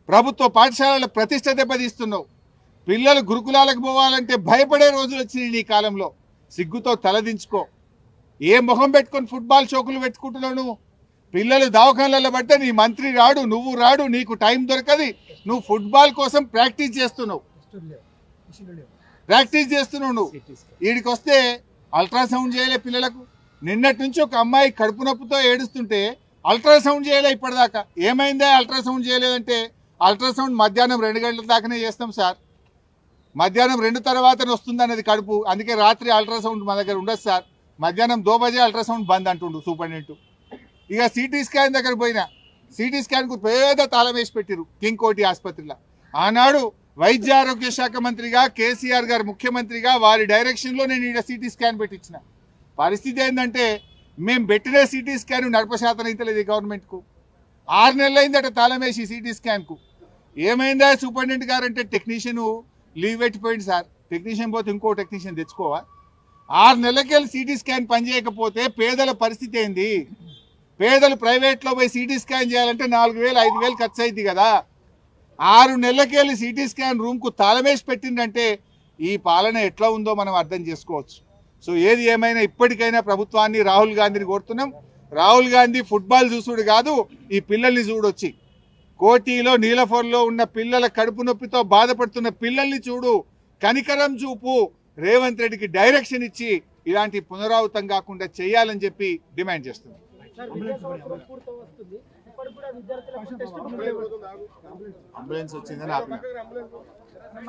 ప్రభుత్వ పాఠశాలల ప్రతిష్ట దెబ్బతీస్తున్నావు. పిల్లలు గురుకులాలకు పోవాలంటే భయపడే రోజులు వచ్చినాయి నీ కాలంలో. సిగ్గుతో తలదించుకో. ఏ మొహం పెట్టుకొని ఫుట్బాల్ షోకులు పెట్టుకుంటున్నావు నువ్వు? పిల్లలు దవాఖానలలో పడితే నీ మంత్రి రాడు, నువ్వు రాడు, నీకు టైం దొరకది. నువ్వు ఫుట్బాల్ కోసం ప్రాక్టీస్ చేస్తున్నావు నువ్వు. వీడికి వస్తే అల్ట్రాసౌండ్ చేయలే పిల్లలకు. నిన్నటి నుంచి ఒక అమ్మాయి కడుపు నొప్పితో ఏడుస్తుంటే అల్ట్రాసౌండ్ చేయలే ఇప్పటిదాకా. ఏమైందా అల్ట్రాసౌండ్ చేయలేదంటే, అల్ట్రాసౌండ్ మధ్యాహ్నం 2 గంటల దాకానే చేస్తాం సార్, మధ్యాహ్నం 2 తర్వాతనే వస్తుంది అన్నది కడుపు, అందుకే రాత్రి అల్ట్రాసౌండ్ మా దగ్గర ఉండదు సార్, మధ్యాహ్నం 2 బజే అల్ట్రాసౌండ్ బంద్ అంటుండు సూపరింటెండెంట్. ఇక సిటీ స్కాన్ దగ్గర పోయినా, సిటీ స్కాన్కు పేద తాళం వేసి పెట్టిరు కింగ్ కోటి ఆసుపత్రిలో. ఆనాడు వైద్య ఆరోగ్య శాఖ మంత్రిగా కేసీఆర్ గారు ముఖ్యమంత్రిగా వారి డైరెక్షన్లో నేను ఇక్కడ సిటీ స్కాన్ పెట్టించిన. పరిస్థితి ఏంటంటే, మేము పెట్టిన సిటీ స్కాన్ నడపశాతం అయితలేదు గవర్నమెంట్కు. 6 నెలలు అయిందట తాళం వేసి సిటీ స్కాన్కు. ఏమైందా సూపరింటెండెంట్ గారు అంటే, టెక్నీషియన్ లీవ్ పెట్టిపోయింది సార్, టెక్నీషియన్ పోతే ఇంకో టెక్నీషియన్ తెచ్చుకోవా? 6 నెలలకెళ్ళి సిటీ స్కాన్ పనిచేయకపోతే పేదల పరిస్థితి ఏంది? పేదలు ప్రైవేట్లో పోయి సిటీ స్కాన్ చేయాలంటే 4,000 5,000 ఖర్చు అయింది కదా. 6 నెలలకెళ్ళి సిటీ స్కాన్ రూమ్కు తాళమేసి పెట్టిందంటే ఈ పాలన ఎట్లా ఉందో మనం అర్థం చేసుకోవచ్చు. సో ఏది ఏమైనా ఇప్పటికైనా ప్రభుత్వాన్ని, రాహుల్ గాంధీని కోరుతున్నాం, రాహుల్ గాంధీ ఫుట్బాల్ చూసుడు కాదు, ఈ పిల్లల్ని చూడొచ్చి కోటిలో నీలఫర్లో ఉన్న పిల్లల కడుపు నొప్పితో బాధపడుతున్న పిల్లల్ని చూడు, కనికరం చూపు, రేవంత్ రెడ్డికి డైరెక్షన్ ఇచ్చి ఇలాంటి పునరావృతం కాకుండా చేయాలని చెప్పి డిమాండ్ చేస్తున్నాం. అంబులెన్స్ వచ్చిందని ఆపిన.